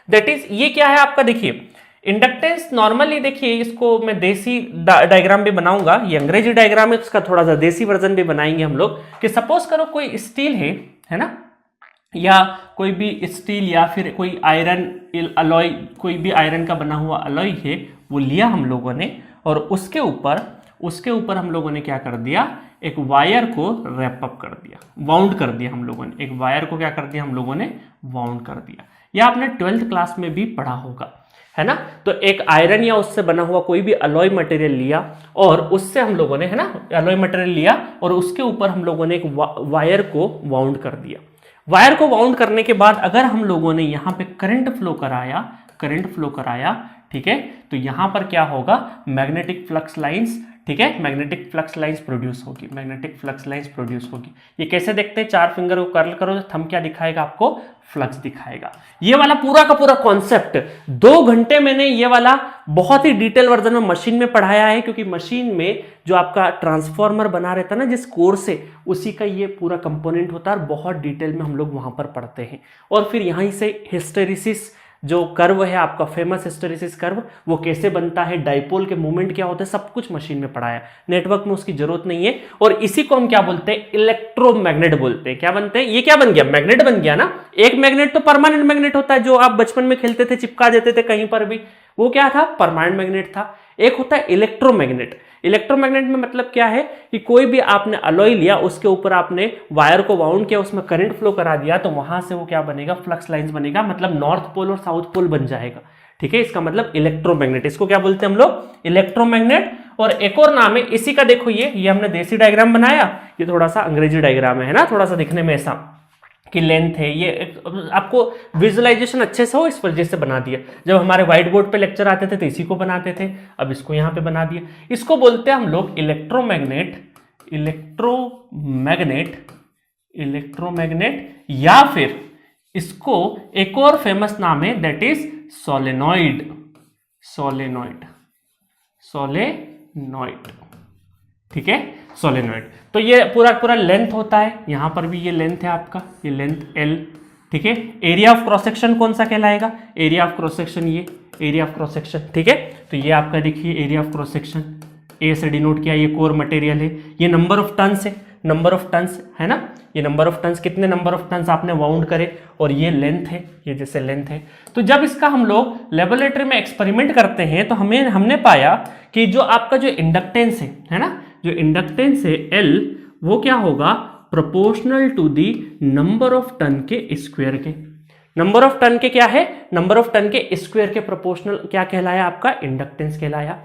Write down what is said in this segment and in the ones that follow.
That is ये क्या है आपका, देखिए इंडक्टेंस नॉर्मली, देखिए इसको मैं देसी डायग्राम भी बनाऊंगा, ये अंग्रेजी डायग्राम है, उसका थोड़ा सा देसी वर्जन भी बनाएंगे हम लोग, कि सपोज करो कोई स्टील है ना, या कोई भी स्टील या फिर कोई आयरन अलॉय, कोई भी आयरन का बना हुआ अलॉय है, वो लिया हम लोगों ने, और उसके ऊपर हम लोगों ने क्या कर दिया, एक वायर को रैप अप कर दिया, वाउंड कर दिया हम लोगों ने, एक वायर को क्या कर दिया हम लोगों ने, वाउंड कर दिया। यह आपने 12th क्लास में भी पढ़ा होगा, है ना। तो एक आयरन या उससे बना हुआ कोई भी अलॉय मटेरियल लिया, और उससे हम लोगों ने, है ना, अलॉय मटेरियल लिया, और उसके ऊपर हम लोगों ने एक वायर को वाउंड कर दिया। वायर को वाउंड करने के बाद अगर हम लोगों ने यहाँ पे करंट फ्लो कराया, ठीक है, तो यहाँ पर क्या होगा, मैग्नेटिक फ्लक्स लाइंस, ठीक है, मैग्नेटिक फ्लक्स लाइंस प्रोड्यूस होगी। ये कैसे देखते हैं, 4 फिंगर को कर्ल करो तो थंब क्या दिखाएगा आपको, फ्लक्स दिखाएगा। ये वाला पूरा का पूरा कॉन्सेप्ट 2 घंटे मैंने ये वाला बहुत ही डिटेल वर्जन में मशीन में पढ़ाया है, क्योंकि मशीन में जो आपका ट्रांसफॉर्मर बना रहता है ना जिस कोर से, उसी का ये पूरा कंपोनेंट होता है, और बहुत डिटेल में हम लोग वहां पर पढ़ते हैं। और फिर यहीं से हिस्टेरिसिस जो कर्व है आपका, फेमस हिस्टेरिसिस कर्व, वो कैसे बनता है, डाइपोल के मूवमेंट क्या होते हैं, सब कुछ मशीन में पढ़ाया। नेटवर्क में उसकी जरूरत नहीं है। और इसी को हम क्या बोलते हैं, इलेक्ट्रोमैग्नेट बोलते हैं। क्या बनते हैं, ये क्या बन गया, मैग्नेट बन गया ना। एक मैग्नेट तो परमानेंट मैग्नेट होता है, जो आप बचपन में खेलते थे, चिपका देते थे कहीं पर भी, वो क्या था, परमानेंट मैग्नेट था। एक होता है इलेक्ट्रोमैग्नेट। इलेक्ट्रोमैग्नेट में मतलब क्या है कि कोई भी आपने अलॉय लिया, उसके ऊपर आपने वायर को वाउंड किया, उसमें करंट फ्लो करा दिया, तो वहां से वो क्या बनेगा, फ्लक्स लाइंस बनेगा, मतलब नॉर्थ पोल और साउथ पोल बन जाएगा। ठीक है, इसका मतलब इलेक्ट्रोमैग्नेट, इसको क्या बोलते हैं हम लोग, इलेक्ट्रोमैग्नेट। और एक और नाम है इसी का, देखो ये हमने देसी डायग्राम बनाया, ये थोड़ा सा अंग्रेजी डायग्राम है ना, थोड़ा सा दिखने में ऐसा कि लेंथ है, ये आपको विजुअलाइजेशन अच्छे से हो इस वजह से बना दिया। जब हमारे व्हाइट बोर्ड पे लेक्चर आते थे तो इसी को बनाते थे, अब इसको यहाँ पे बना दिया। इसको बोलते हैं हम लोग इलेक्ट्रोमैग्नेट, या फिर इसको एक और फेमस नाम है, दैट इज सोलेनॉइड। ठीक है, सोलेनॉइड। तो ये पूरा लेंथ होता है, यहां पर भी ये लेंथ है आपका, ये लेंथ L। ठीक है, एरिया ऑफ क्रॉस सेक्शन कौन सा कहलाएगा, एरिया ऑफ क्रॉस सेक्शन, ये एरिया ऑफ क्रॉस सेक्शन। ठीक है, तो ये आपका देखिए एरिया ऑफ क्रॉस सेक्शन, ए से डिनोट किया, ये कोर मटेरियल है। ये नंबर ऑफ टन्स है, नंबर ऑफ टन्स है ना, ये नंबर ऑफ टन्स, कितने नंबर ऑफ टन्स आपने वाउंड करे, और ये लेंथ है, ये जैसे लेंथ है। तो जब इसका हम लोग लेबोरेटरी में एक्सपेरिमेंट करते हैं तो हमने पाया कि जो आपका जो इंडक्टेंस है ना, जो इंडक्टेंस है L, वो क्या होगा, proportional to the number of turn के स्क्वायर के। नंबर ऑफ टन के क्या है, नंबर ऑफ टन के स्क्वायर के प्रोपोर्शनल क्या कहलाया आपका, इंडक्टेंस कहलाया।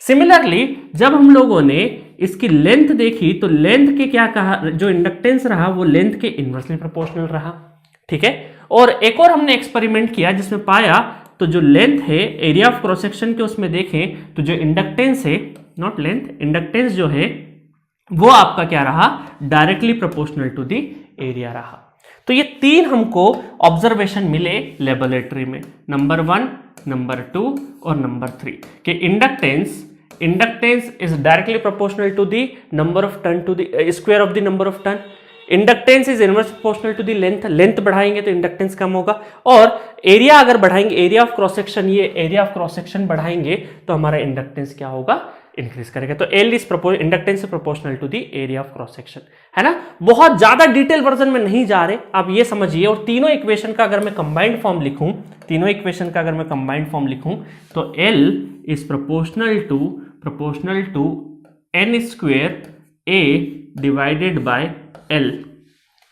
सिमिलरली जब हम लोगों ने इसकी लेंथ देखी तो लेंथ के क्या कहा, जो इंडक्टेंस रहा वो लेंथ के इनवर्सली प्रोपोर्शनल रहा। ठीक है, और एक और हमने एक्सपेरिमेंट किया जिसमें पाया, तो जो लेंथ है एरिया ऑफ क्रॉस सेक्शन के उसमें देखें तो जो इंडक्टेंस है, नॉट लेंथ, इंडक्टेंस जो है वो आपका क्या रहा, directly proportional to the area रहा। तो ये 3 हमको ऑब्जर्वेशन मिले लेबोरेटरी में, नंबर 1, नंबर 2 और नंबर 3, कि inductance is directly proportional to the number of turn to the square of the number of turn. Inductance is inverse proportional to the length, length बढ़ाएंगे तो इंडक्टेंस कम होगा। और area अगर बढ़ाएंगे, एरिया ऑफ क्रॉस सेक्शन, ये area of cross section बढ़ाएंगे तो हमारा इंडक्टेंस क्या होगा, इंक्रीज करेगा। तो L is inductance proportional to the area of cross section, है ना। बहुत ज्यादा डिटेल वर्जन में नहीं जा रहे, आप ये समझिए। और तीनों इक्वेशन का अगर मैं कंबाइंड फॉर्म लिखूं, तो L is proportional to n square A divided by L,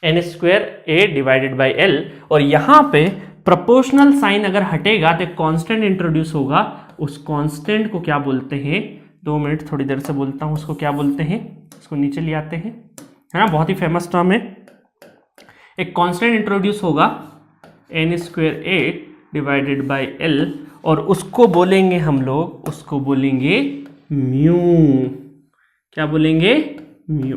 n square A divided by L। और यहां पे प्रोपोर्शनल साइन अगर हटेगा तो कांस्टेंट इंट्रोड्यूस होगा, उस कांस्टेंट को क्या बोलते हैं, 2 मिनट थोड़ी देर से बोलता हूं, उसको क्या बोलते हैं, इसको नीचे ले आते हैं, है ना, बहुत ही फेमस टर्म है। एक कांस्टेंट इंट्रोड्यूस होगा n square A divided by L, और उसको बोलेंगे हम लोग, उसको बोलेंगे म्यू। क्या बोलेंगे, म्यू।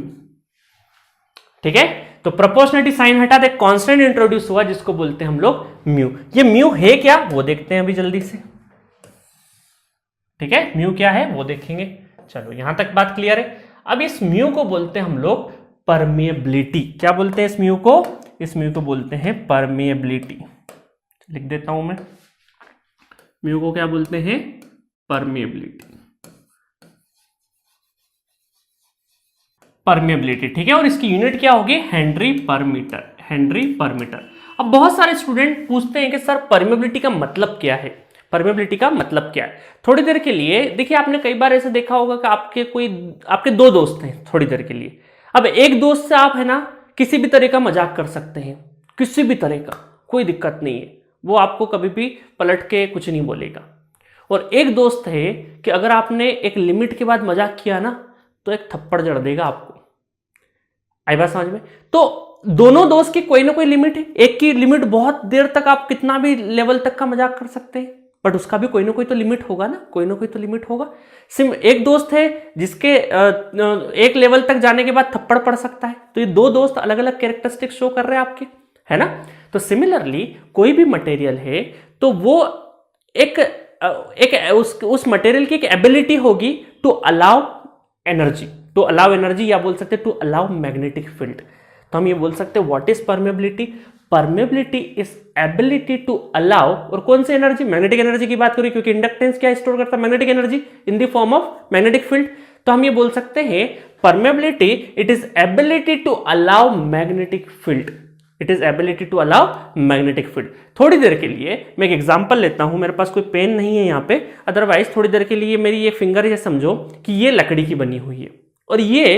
ठीक है, तो प्रोपोर्शनलिटी साइन हटा दे, कांस्टेंट इंट्रोड्यूस हुआ जिसको बोलते हैं हम लोग म्यू। ये म्यू है क्या, वो देखते हैं अभी जल्दी से। ठीक है, म्यू क्या है वो देखेंगे। चलो यहां तक बात क्लियर है। अब इस म्यू को बोलते हैं हम लोग परमेबिलिटी। क्या बोलते हैं इस म्यू को, इस म्यू को बोलते हैं परमेबिलिटी। लिख देता हूं मैं, म्यू को क्या बोलते हैं, परमिएबिलिटी, परमिएबिलिटी, ठीक है। और इसकी यूनिट क्या होगी, हेनरी पर मीटर, हेनरी पर मीटर। अब बहुत सारे स्टूडेंट पूछते हैं कि सर परमिएबिलिटी का मतलब क्या है, परमिएबिलिटी का मतलब क्या है। थोड़ी देर के लिए देखिए, आपने कई बार ऐसे देखा होगा कि आपके दो दोस्त हैं थोड़ी देर के लिए। अब एक दोस्त से आप है ना किसी भी तरह का मजाक कर सकते हैं, किसी भी तरह का, कोई दिक्कत नहीं है, वो आपको कभी भी पलट के कुछ नहीं बोलेगा। और एक दोस्त है कि अगर आपने एक लिमिट के बाद मजाक किया ना तो एक थप्पड़ जड़ देगा आपको। आई बात समझ में? तो दोनों दोस्त की कोई ना कोई लिमिट है। एक की लिमिट बहुत देर तक आप कितना भी लेवल तक का मजाक कर सकते हैं, बट उसका भी कोई ना कोई तो लिमिट होगा ना, कोई ना कोई तो लिमिट होगा। एक दोस्त है जिसके एक लेवल तक जाने के बाद थप्पड़ पड़ सकता है। तो ये दो दोस्त अलग अलग कैरेक्टरिस्टिक शो कर रहे हैं आपके, है ना। तो सिमिलरली कोई भी मटेरियल है तो वो उस मटेरियल की एक एबिलिटी होगी टू अलाउ एनर्जी, या बोल सकते हैं टू अलाउ मैग्नेटिक फील्ड। तो हम ये बोल सकते हैं what is permeability, permeability is ability to allow, और कौन सी एनर्जी, मैग्नेटिक एनर्जी की बात करें, क्योंकि इंडक्टेंस क्या स्टोर करता है, magnetic energy in the form of magnetic field. तो हम ये बोल सकते हैं permeability it is ability to allow magnetic field, it is ability to allow magnetic field. थोड़ी देर के लिए मैं एक एग्जांपल लेता हूं, मेरे पास कोई पेन नहीं है यहाँ पे, अदरवाइज थोड़ी देर के लिए मेरी ये फिंगर ये समझो कि ये लकड़ी की बनी हुई है और ये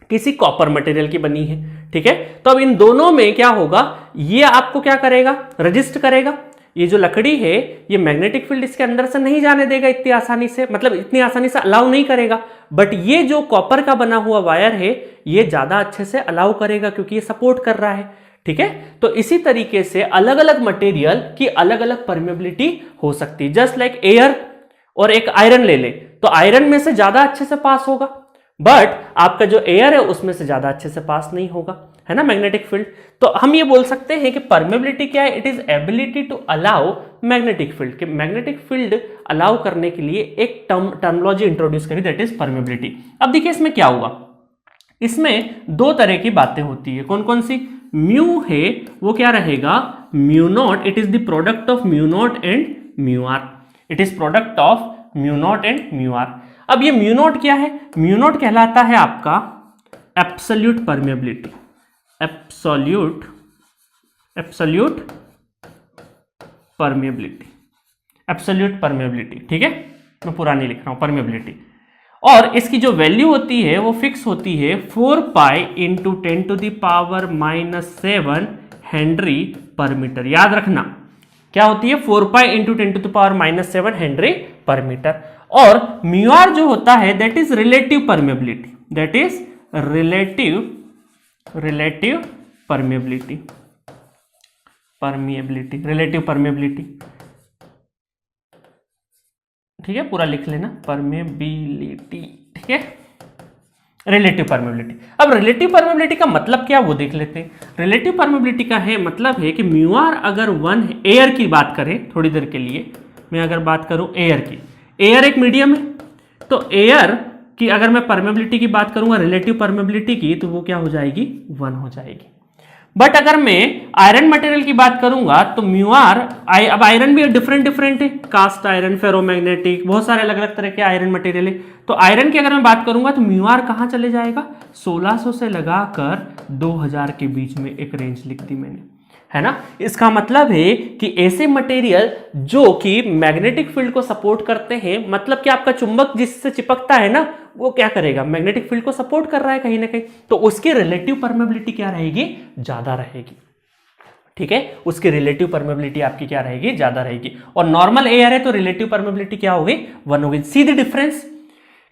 किसी कॉपर मटेरियल की बनी है, ठीक है। तो अब इन दोनों में क्या होगा, ये आपको क्या करेगा, रेजिस्ट करेगा। ये जो लकड़ी है ये मैग्नेटिक फील्ड इसके अंदर से नहीं जाने देगा इतनी आसानी से, मतलब इतनी आसानी से अलाउ नहीं करेगा। बट ये जो कॉपर का बना हुआ वायर है ये ज्यादा अच्छे से अलाउ करेगा क्योंकि ये सपोर्ट कर रहा है, ठीक है। तो इसी तरीके से अलग अलग मटेरियल की अलग अलग परमेबिलिटी हो सकती है। जस्ट लाइक एयर और एक आयरन ले ले तो आयरन में से ज्यादा अच्छे से पास होगा, बट आपका जो एयर है उसमें से ज्यादा अच्छे से पास नहीं होगा, है ना, मैग्नेटिक फील्ड। तो हम ये बोल सकते हैं कि परमेबिलिटी क्या है, it is ability to allow magnetic field, कि मैग्नेटिक फील्ड अलाउ करने के लिए एक टर्मिनोलॉजी इंट्रोड्यूस करी, दैट इज परमेबिलिटी। अब देखिए इसमें क्या हुआ, इसमें दो तरह की बातें होती है। कौन कौन सी, म्यू है वो क्या रहेगा, mu naught, it is the product of mu naught and mu r, it is product of mu naught and mu r. अब ये म्यू नॉट क्या है, म्यू नॉट कहलाता है आपका absolute permeability, absolute permeability, absolute permeability, ठीक है। मैं पूरा नहीं लिख रहा हूं, परमेबिलिटी। और इसकी जो वैल्यू होती है वो फिक्स होती है 4 पाई इंटू 10⁻⁻7 हेनरी पर मीटर। याद रखना क्या होती है, 4 पाई इंटू 10⁻⁻7 हेनरी पर मीटर। और म्यू आर जो होता है that is relative permeability, that is relative permeability, relative permeability, ठीक है, पूरा लिख लेना, परमेबिलिटी, ठीक है, रिलेटिव परमेबिलिटी। अब रिलेटिव परमेबिलिटी का मतलब क्या वो देख लेते हैं। रिलेटिव परमेबिलिटी का है मतलब है कि म्यू आर अगर 1 है, एयर की बात करें थोड़ी देर के लिए, मैं अगर बात करूं एयर की, एयर एक मीडियम है, तो एयर की अगर मैं परमेबिलिटी की बात करूंगा, रिलेटिव परमेबिलिटी की, तो वो क्या हो जाएगी, 1 हो जाएगी। बट अगर मैं आयरन मटेरियल की बात करूंगा तो म्यू आर, अब आयरन भी डिफरेंट है, कास्ट आयरन, फेरोमैग्नेटिक, बहुत सारे अलग अलग तरह के आयरन मटेरियल है। तो आयरन की अगर मैं बात करूंगा तो म्यू आर कहां चले जाएगा, 1600 से लगाकर 2000 के बीच में एक रेंज लिख दी मैंने, है ना। इसका मतलब है कि ऐसे मटेरियल जो कि मैग्नेटिक फील्ड को सपोर्ट करते हैं, मतलब कि आपका चुंबक जिससे चिपकता है ना वो क्या करेगा, मैग्नेटिक फील्ड को सपोर्ट कर रहा है कहीं ना कहीं, तो उसकी रिलेटिव परमेबिलिटी क्या रहेगी, ज्यादा रहेगी, ठीक है। उसकी रिलेटिव परमेबिलिटी आपकी क्या रहेगी, ज्यादा रहेगी। और नॉर्मल एयर है तो रिलेटिव परमेबिलिटी क्या होगी, 1 होगी। सी द डिफरेंस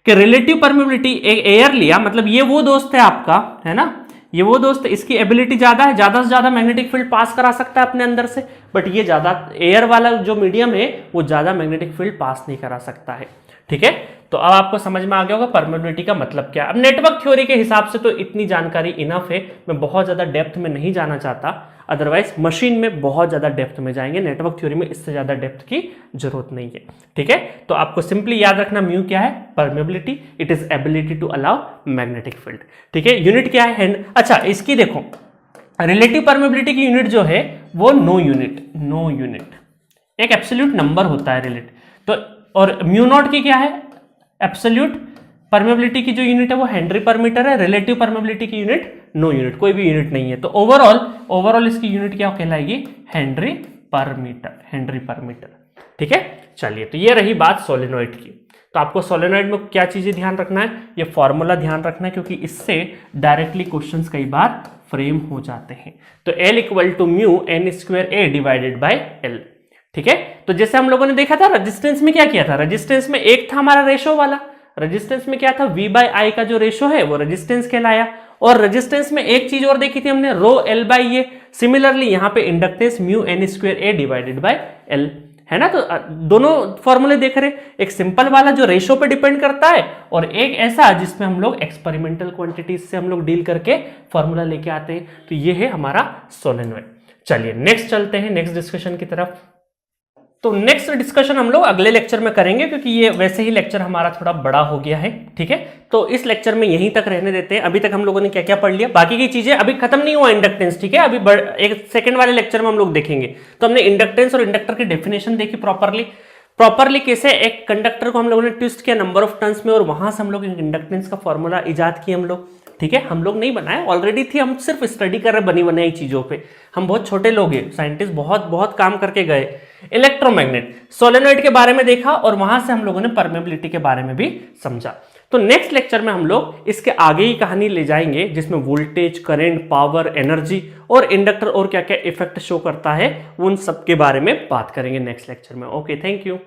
कि रिलेटिव परमेबिलिटी, एक एयर लिया, मतलब ये वो दोस्त है आपका, है ना, ये वो दोस्त, इसकी एबिलिटी ज्यादा है, ज्यादा से ज्यादा मैग्नेटिक फील्ड पास करा सकता है अपने अंदर से, बट ये ज्यादा, एयर वाला जो मीडियम है वो ज्यादा मैग्नेटिक फील्ड पास नहीं करा सकता है, ठीक है। तो अब आपको समझ में आ गया होगा परमेबिलिटी का मतलब क्या। अब नेटवर्क थ्योरी के हिसाब से तो इतनी जानकारी इनफ है, मैं बहुत ज्यादा डेप्थ में नहीं जाना चाहता, अदरवाइज मशीन में बहुत ज्यादा डेप्थ में जाएंगे, नेटवर्क थ्योरी में इससे ज्यादा डेप्थ की जरूरत नहीं है, ठीक है। तो आपको सिंपली याद रखना म्यू क्या है, permeability, it is ability to allow magnetic field, ठीक है। यूनिट क्या है, अच्छा इसकी देखो, रिलेटिव परमेबिलिटी की यूनिट जो है वो नो यूनिट, एक एब्सोल्यूट नंबर होता है रिलेट, तो और म्यू नॉट की क्या है, एब्सोल्यूट परमेबिलिटी की जो यूनिट है वो हेनरी पर मीटर है, रिलेटिव परमेबिलिटी की यूनिट नो यूनिट, कोई भी यूनिट नहीं है, तो ओवरऑल इसकी यूनिट क्या कहलाएगी, हेनरी पर मीटर। ठीक है, चलिए, तो ये रही बात सोलेनोइड की। तो आपको सोलेनोइड में क्या चीजें ध्यान रखना है, ये फॉर्मूला ध्यान रखना है, क्योंकि इससे डायरेक्टली क्वेश्चंस कई बार फ्रेम हो जाते हैं। तो L equal to mu n square A divided by L। ठीक है, तो जैसे हम लोगों ने देखा था रेजिस्टेंस में क्या किया था, रेजिस्टेंस में एक था हमारा रेशो वाला, रेजिस्टेंस में क्या था, V बाय आई का जो रेशो है वो रेजिस्टेंस कहलाया, और रेजिस्टेंस में एक चीज और देखी थी हमने, रो L बाय ये। सिमिलरली यहाँ पे inductance mu n square A divided by L है ना। तो दोनों फॉर्मूले देख रहे, एक सिंपल वाला जो रेशो पे डिपेंड करता है, और एक ऐसा जिसमें हम लोग एक्सपेरिमेंटल क्वांटिटीज से हम लोग डील करके फॉर्मूला लेके आते हैं। तो ये है हमारा सोलेनोइड। चलिए नेक्स्ट चलते हैं, नेक्स्ट डिस्कशन की तरफ। तो नेक्स्ट डिस्कशन हम लोग अगले लेक्चर में करेंगे, क्योंकि ये वैसे ही लेक्चर हमारा थोड़ा बड़ा हो गया है। ठीक है, तो इस लेक्चर में यहीं तक रहने देते हैं। अभी तक हम लोगों ने क्या क्या पढ़ लिया, बाकी की चीजें अभी खत्म नहीं हुआ इंडक्टेंस। ठीक है, अभी एक सेकंड वाले लेक्चर में हम लोग देखेंगे। तो हमने इंडक्टेंस और इंडक्टर की डेफिनेशन देखी प्रॉपरली कैसे एक कंडक्टर को हम लोगों ने ट्विस्ट किया नंबर ऑफ टर्न्स में, और वहां से हम लोग इंडक्टेंस का फॉर्मूला इजाद किया हम लोग। ठीक है, हम लोग नहीं बनाए, ऑलरेडी थी, हम सिर्फ स्टडी कर रहे बनी बनाई चीजों पे। हम बहुत छोटे लोग हैं, साइंटिस्ट बहुत काम करके गए। इलेक्ट्रोमैग्नेट, सोलेनोइड के बारे में देखा, और वहां से हम लोगों ने परमेबिलिटी के बारे में भी समझा। तो नेक्स्ट लेक्चर में हम लोग इसके आगे ही कहानी ले जाएंगे, जिसमें वोल्टेज, करंट, पावर, एनर्जी और इंडक्टर और क्या क्या इफेक्ट शो करता है, उन सब के बारे में बात करेंगे नेक्स्ट लेक्चर में। Okay, thank you.